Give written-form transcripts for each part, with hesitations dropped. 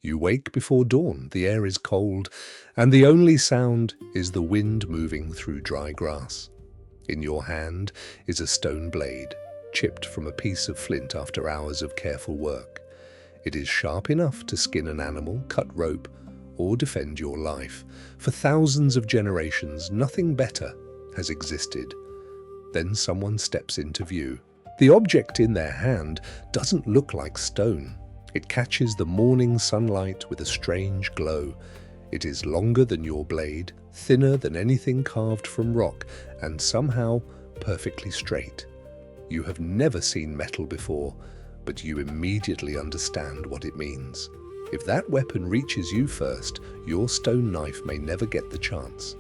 You wake before dawn, the air is cold, and the only sound is the wind moving through dry grass. In your hand is a stone blade, chipped from a piece of flint after hours of careful work. It is sharp enough to skin an animal, cut rope, or defend your life. For thousands of generations, nothing better has existed. Then someone steps into view. The object in their hand doesn't look like stone. It catches the morning sunlight with a strange glow. It is longer than your blade, thinner than anything carved from rock, and somehow perfectly straight. You have never seen metal before, but you immediately understand what it means. If that weapon reaches you first, your stone knife may never get the chance.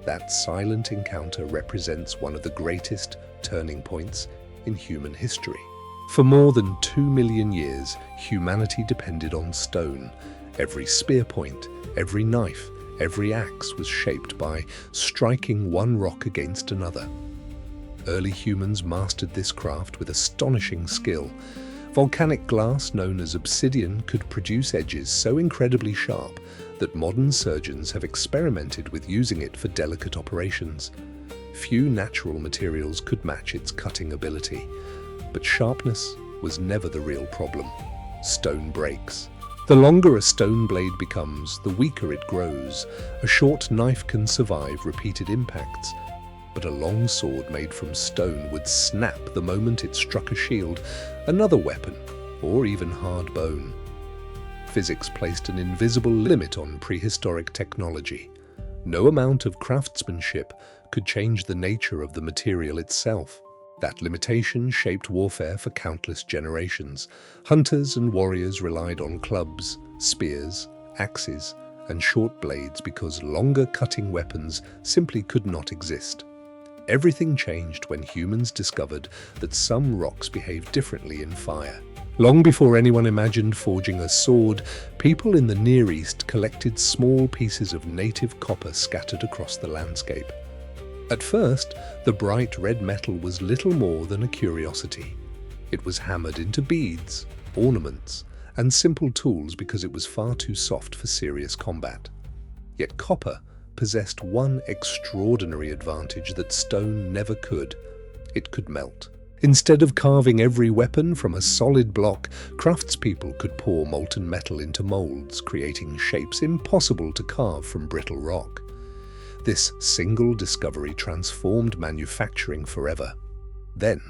That silent encounter represents one of the greatest turning points in human history. For more than 2 million years, humanity depended on stone. Every spear point, every knife, every axe was shaped by striking one rock against another. Early humans mastered this craft with astonishing skill. Volcanic glass, known as obsidian, could produce edges so incredibly sharp that modern surgeons have experimented with using it for delicate operations. Few natural materials could match its cutting ability. But sharpness was never the real problem. Stone breaks. The longer a stone blade becomes, the weaker it grows. A short knife can survive repeated impacts, but a long sword made from stone would snap the moment it struck a shield, another weapon, or even hard bone. Physics placed an invisible limit on prehistoric technology. No amount of craftsmanship could change the nature of the material itself. That limitation shaped warfare for countless generations. Hunters and warriors relied on clubs, spears, axes, and short blades because longer cutting weapons simply could not exist. Everything changed when humans discovered that some rocks behave differently in fire. Long before anyone imagined forging a sword, people in the Near East collected small pieces of native copper scattered across the landscape. At first, the bright red metal was little more than a curiosity. It was hammered into beads, ornaments, and simple tools because it was far too soft for serious combat. Yet copper possessed one extraordinary advantage that stone never could. It could melt. Instead of carving every weapon from a solid block, craftspeople could pour molten metal into molds, creating shapes impossible to carve from brittle rock. This single discovery transformed manufacturing forever. Then,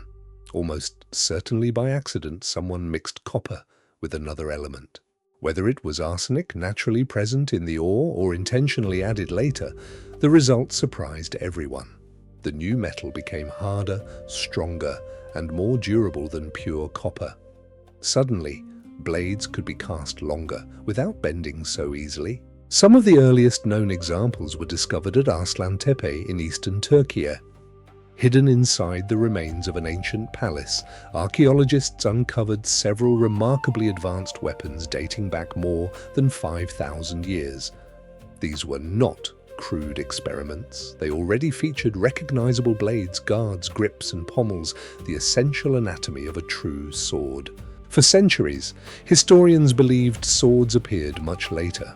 almost certainly by accident, someone mixed copper with another element. Whether it was arsenic naturally present in the ore or intentionally added later, the result surprised everyone. The new metal became harder, stronger, and more durable than pure copper. Suddenly, blades could be cast longer without bending so easily. Some of the earliest known examples were discovered at Arslan Tepe in eastern Turkey. Hidden inside the remains of an ancient palace, archaeologists uncovered several remarkably advanced weapons dating back more than 5,000 years. These were not crude experiments. They already featured recognizable blades, guards, grips, and pommels, the essential anatomy of a true sword. For centuries, historians believed swords appeared much later.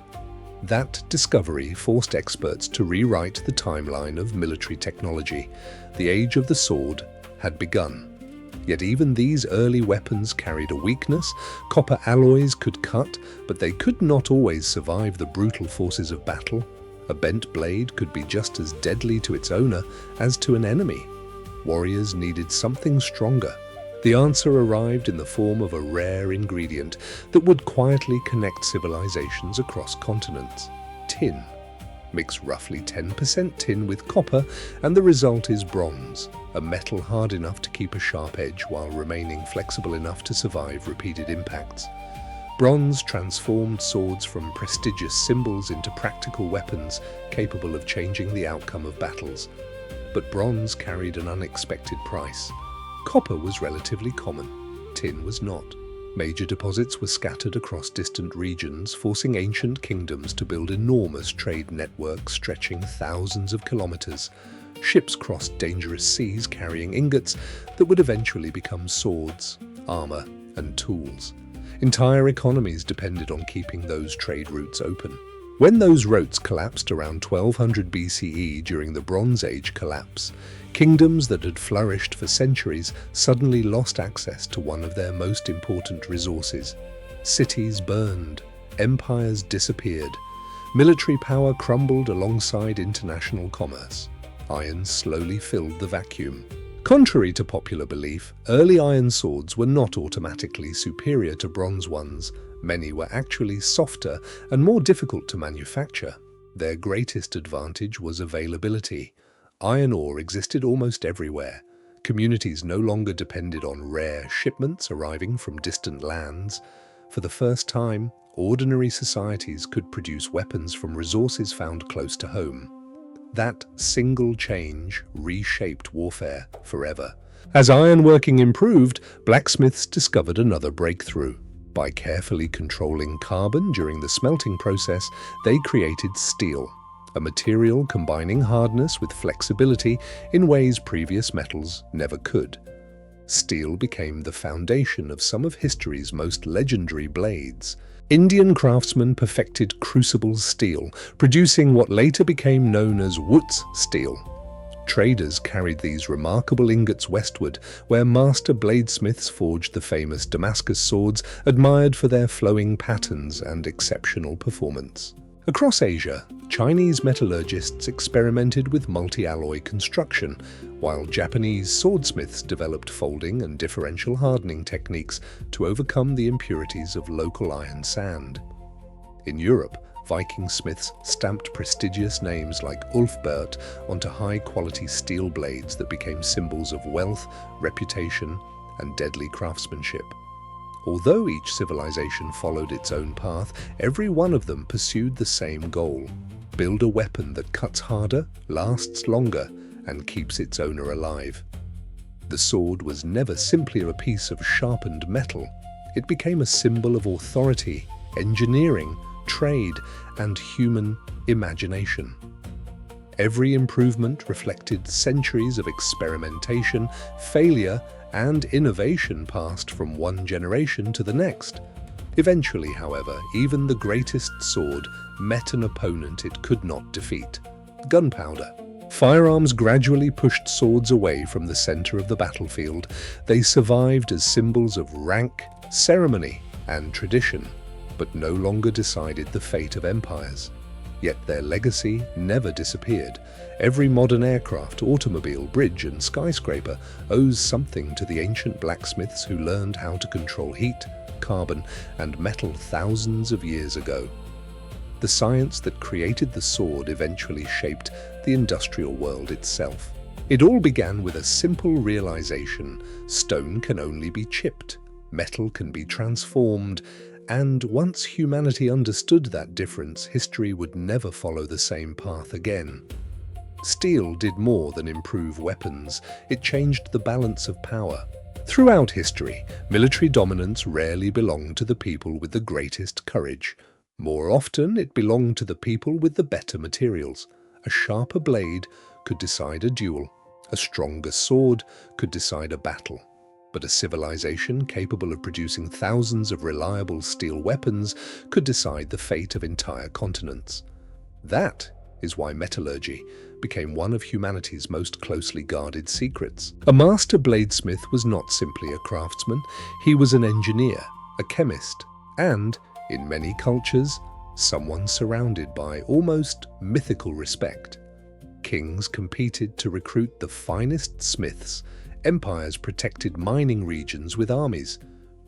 That discovery forced experts to rewrite the timeline of military technology. The age of the sword had begun. Yet even these early weapons carried a weakness. Copper alloys could cut, but they could not always survive the brutal forces of battle. A bent blade could be just as deadly to its owner as to an enemy. Warriors needed something stronger. The answer arrived in the form of a rare ingredient that would quietly connect civilizations across continents: tin. Mix roughly 10% tin with copper, and the result is bronze, a metal hard enough to keep a sharp edge while remaining flexible enough to survive repeated impacts. Bronze transformed swords from prestigious symbols into practical weapons capable of changing the outcome of battles. But bronze carried an unexpected price. Copper was relatively common. Tin was not. Major deposits were scattered across distant regions, forcing ancient kingdoms to build enormous trade networks stretching thousands of kilometers. Ships crossed dangerous seas carrying ingots that would eventually become swords, armor, and tools. Entire economies depended on keeping those trade routes open. When those routes collapsed around 1200 BCE during the Bronze Age collapse, kingdoms that had flourished for centuries suddenly lost access to one of their most important resources. Cities burned, empires disappeared, military power crumbled alongside international commerce. Iron slowly filled the vacuum. Contrary to popular belief, early iron swords were not automatically superior to bronze ones. Many were actually softer and more difficult to manufacture. Their greatest advantage was availability. Iron ore existed almost everywhere. Communities no longer depended on rare shipments arriving from distant lands. For the first time, ordinary societies could produce weapons from resources found close to home. That single change reshaped warfare forever. As ironworking improved, blacksmiths discovered another breakthrough. By carefully controlling carbon during the smelting process, they created steel, a material combining hardness with flexibility in ways previous metals never could. Steel became the foundation of some of history's most legendary blades. Indian craftsmen perfected crucible steel, producing what later became known as Wootz steel. Traders carried these remarkable ingots westward, where master bladesmiths forged the famous Damascus swords, admired for their flowing patterns and exceptional performance. Across Asia, Chinese metallurgists experimented with multi-alloy construction, while Japanese swordsmiths developed folding and differential hardening techniques to overcome the impurities of local iron sand. In Europe, Viking smiths stamped prestigious names like Ulfbert onto high-quality steel blades that became symbols of wealth, reputation, and deadly craftsmanship. Although each civilization followed its own path, every one of them pursued the same goal: build a weapon that cuts harder, lasts longer, and keeps its owner alive. The sword was never simply a piece of sharpened metal. It became a symbol of authority, engineering, trade, and human imagination. Every improvement reflected centuries of experimentation, failure, and innovation passed from one generation to the next. Eventually, however, even the greatest sword met an opponent it could not defeat: gunpowder. Firearms gradually pushed swords away from the center of the battlefield. They survived as symbols of rank, ceremony, and tradition, but no longer decided the fate of empires. Yet their legacy never disappeared. Every modern aircraft, automobile, bridge, and skyscraper owes something to the ancient blacksmiths who learned how to control heat, carbon, and metal thousands of years ago. The science that created the sword eventually shaped the industrial world itself. It all began with a simple realization: stone can only be chipped, metal can be transformed, and once humanity understood that difference, history would never follow the same path again. Steel did more than improve weapons. It changed the balance of power. Throughout history, military dominance rarely belonged to the people with the greatest courage. More often, it belonged to the people with the better materials. A sharper blade could decide a duel. A stronger sword could decide a battle. But a civilization capable of producing thousands of reliable steel weapons could decide the fate of entire continents. That is why metallurgy became one of humanity's most closely guarded secrets. A master bladesmith was not simply a craftsman. He was an engineer, a chemist, and, in many cultures, someone surrounded by almost mythical respect. Kings competed to recruit the finest smiths. Empires protected mining regions with armies.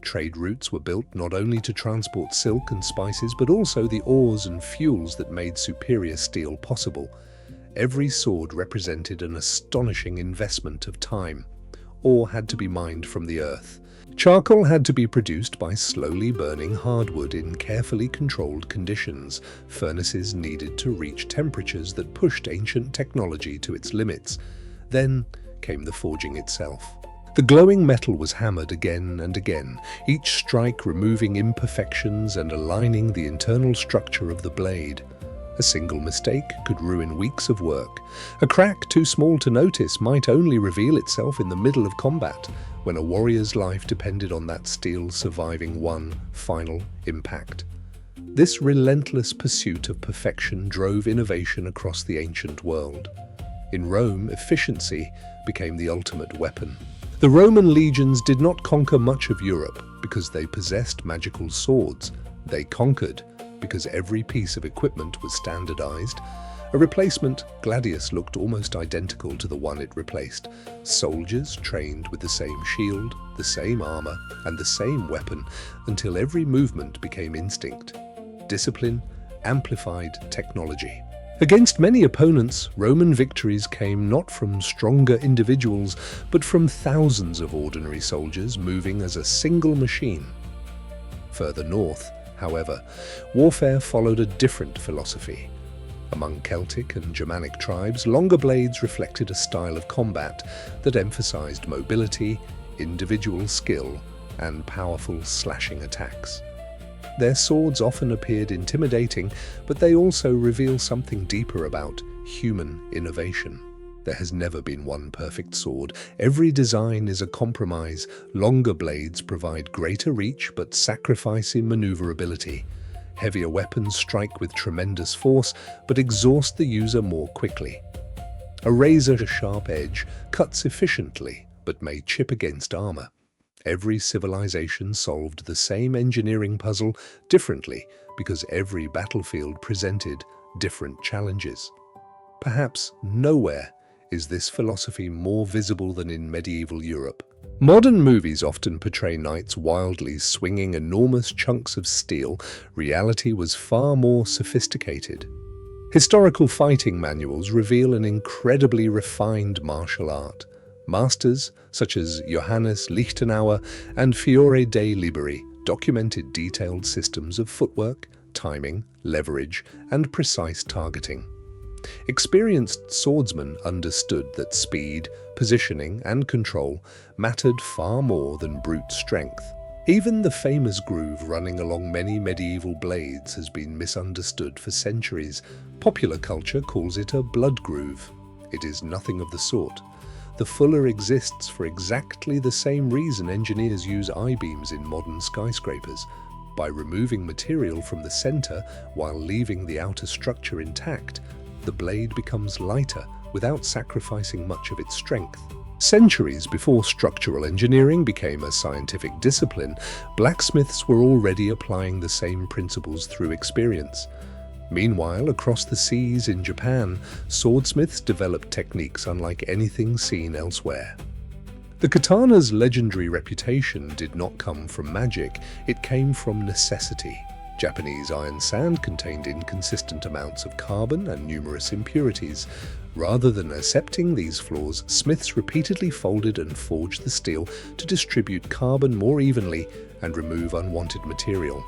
Trade routes were built not only to transport silk and spices, but also the ores and fuels that made superior steel possible. Every sword represented an astonishing investment of time. Ore had to be mined from the earth. Charcoal had to be produced by slowly burning hardwood in carefully controlled conditions. Furnaces needed to reach temperatures that pushed ancient technology to its limits. Then came the forging itself. The glowing metal was hammered again and again, each strike removing imperfections and aligning the internal structure of the blade. A single mistake could ruin weeks of work. A crack too small to notice might only reveal itself in the middle of combat, when a warrior's life depended on that steel surviving one final impact. This relentless pursuit of perfection drove innovation across the ancient world. In Rome, efficiency became the ultimate weapon. The Roman legions did not conquer much of Europe because they possessed magical swords. They conquered because every piece of equipment was standardized. A replacement Gladius looked almost identical to the one it replaced. Soldiers trained with the same shield, the same armor, and the same weapon until every movement became instinct. Discipline amplified technology. Against many opponents, Roman victories came not from stronger individuals, but from thousands of ordinary soldiers moving as a single machine. Further north, however, warfare followed a different philosophy. Among Celtic and Germanic tribes, longer blades reflected a style of combat that emphasized mobility, individual skill, and powerful slashing attacks. Their swords often appeared intimidating, but they also reveal something deeper about human innovation. There has never been one perfect sword. Every design is a compromise. Longer blades provide greater reach but sacrifice in maneuverability. Heavier weapons strike with tremendous force but exhaust the user more quickly. A razor-sharp edge cuts efficiently but may chip against armor. Every civilization solved the same engineering puzzle differently because every battlefield presented different challenges. Perhaps nowhere is this philosophy more visible than in medieval Europe. Modern movies often portray knights wildly swinging enormous chunks of steel. Reality was far more sophisticated. Historical fighting manuals reveal an incredibly refined martial art. Masters such as Johannes Lichtenauer and Fiore dei Liberi documented detailed systems of footwork, timing, leverage, and precise targeting. Experienced swordsmen understood that speed, positioning, and control mattered far more than brute strength. Even the famous groove running along many medieval blades has been misunderstood for centuries. Popular culture calls it a blood groove. It is nothing of the sort. The fuller exists for exactly the same reason engineers use I-beams in modern skyscrapers. By removing material from the center while leaving the outer structure intact, the blade becomes lighter without sacrificing much of its strength. Centuries before structural engineering became a scientific discipline, blacksmiths were already applying the same principles through experience. Meanwhile, across the seas in Japan, swordsmiths developed techniques unlike anything seen elsewhere. The katana's legendary reputation did not come from magic, it came from necessity. Japanese iron sand contained inconsistent amounts of carbon and numerous impurities. Rather than accepting these flaws, smiths repeatedly folded and forged the steel to distribute carbon more evenly and remove unwanted material.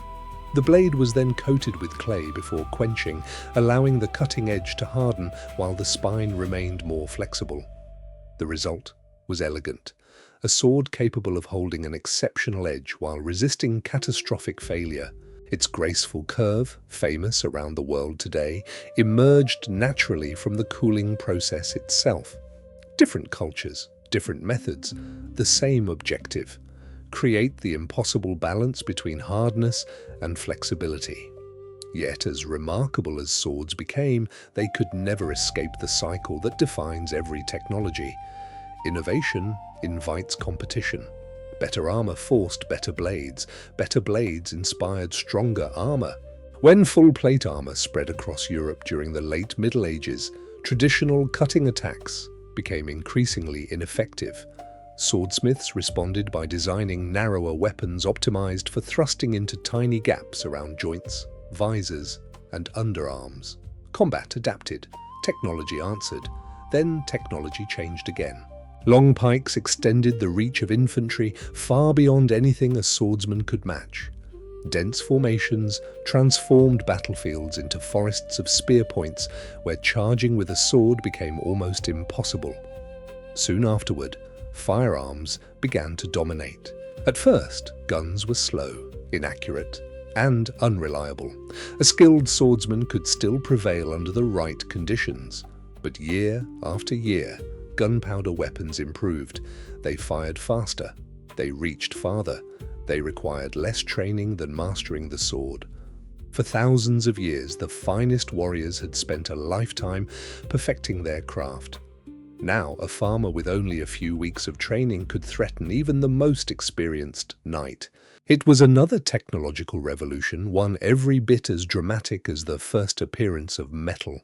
The blade was then coated with clay before quenching, allowing the cutting edge to harden while the spine remained more flexible. The result was elegant, a sword capable of holding an exceptional edge while resisting catastrophic failure. Its graceful curve, famous around the world today, emerged naturally from the cooling process itself. Different cultures, different methods, the same objective: create the impossible balance between hardness and flexibility. Yet, as remarkable as swords became, they could never escape the cycle that defines every technology. Innovation invites competition. Better armor forced better blades inspired stronger armor. When full plate armor spread across Europe during the late Middle Ages, traditional cutting attacks became increasingly ineffective. Swordsmiths responded by designing narrower weapons optimized for thrusting into tiny gaps around joints, visors, and underarms. Combat adapted, technology answered, then technology changed again. Long pikes extended the reach of infantry far beyond anything a swordsman could match. Dense formations transformed battlefields into forests of spear points where charging with a sword became almost impossible. Soon afterward, firearms began to dominate. At first, guns were slow, inaccurate, and unreliable. A skilled swordsman could still prevail under the right conditions, but year after year, gunpowder weapons improved. They fired faster, they reached farther, they required less training than mastering the sword. For thousands of years, the finest warriors had spent a lifetime perfecting their craft. Now, a farmer with only a few weeks of training could threaten even the most experienced knight. It was another technological revolution, one every bit as dramatic as the first appearance of metal.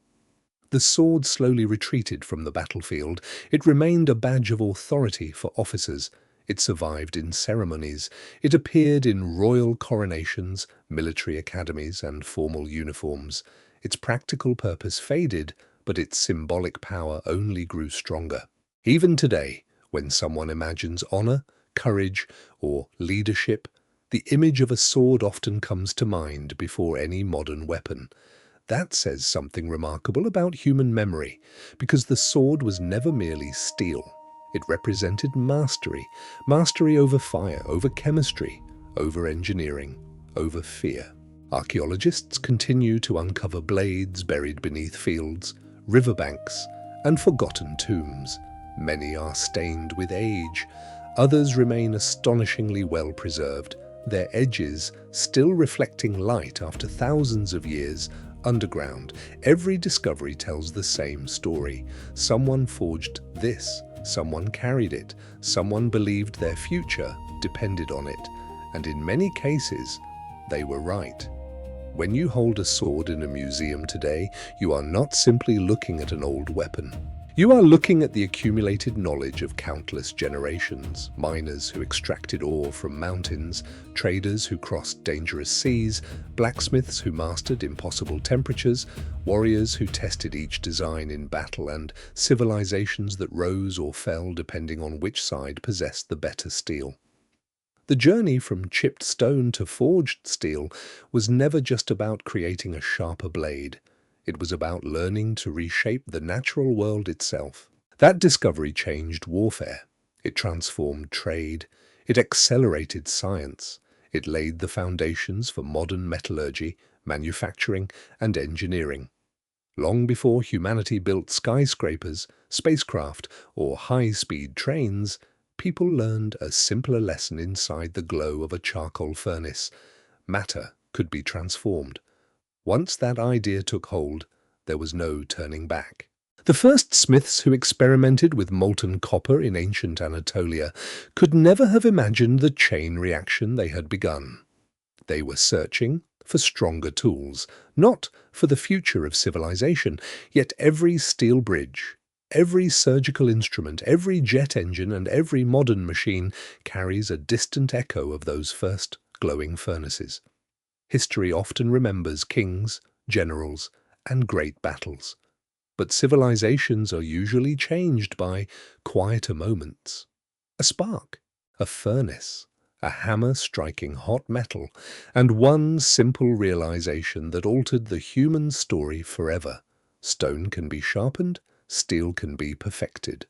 The sword slowly retreated from the battlefield. It remained a badge of authority for officers. It survived in ceremonies. It appeared in royal coronations, military academies, and formal uniforms. Its practical purpose faded, but its symbolic power only grew stronger. Even today, when someone imagines honor, courage, or leadership, the image of a sword often comes to mind before any modern weapon. That says something remarkable about human memory, because the sword was never merely steel. It represented mastery, mastery over fire, over chemistry, over engineering, over fear. Archaeologists continue to uncover blades buried beneath fields, riverbanks, and forgotten tombs. Many are stained with age. Others remain astonishingly well preserved, their edges still reflecting light after thousands of years underground. Every discovery tells the same story. Someone forged this, someone carried it, someone believed their future depended on it, and in many cases, they were right. When you hold a sword in a museum today, you are not simply looking at an old weapon. You are looking at the accumulated knowledge of countless generations, miners who extracted ore from mountains, traders who crossed dangerous seas, blacksmiths who mastered impossible temperatures, warriors who tested each design in battle, and civilizations that rose or fell depending on which side possessed the better steel. The journey from chipped stone to forged steel was never just about creating a sharper blade. It was about learning to reshape the natural world itself. That discovery changed warfare. It transformed trade. It accelerated science. It laid the foundations for modern metallurgy, manufacturing, and engineering. Long before humanity built skyscrapers, spacecraft, or high-speed trains, people learned a simpler lesson inside the glow of a charcoal furnace. Matter could be transformed. Once that idea took hold, there was no turning back. The first smiths who experimented with molten copper in ancient Anatolia could never have imagined the chain reaction they had begun. They were searching for stronger tools, not for the future of civilization, yet every steel bridge, every surgical instrument, every jet engine, and every modern machine carries a distant echo of those first glowing furnaces. History often remembers kings, generals, and great battles, but civilizations are usually changed by quieter moments. A spark, a furnace, a hammer striking hot metal, and one simple realization that altered the human story forever. Stone can be sharpened, steel can be perfected.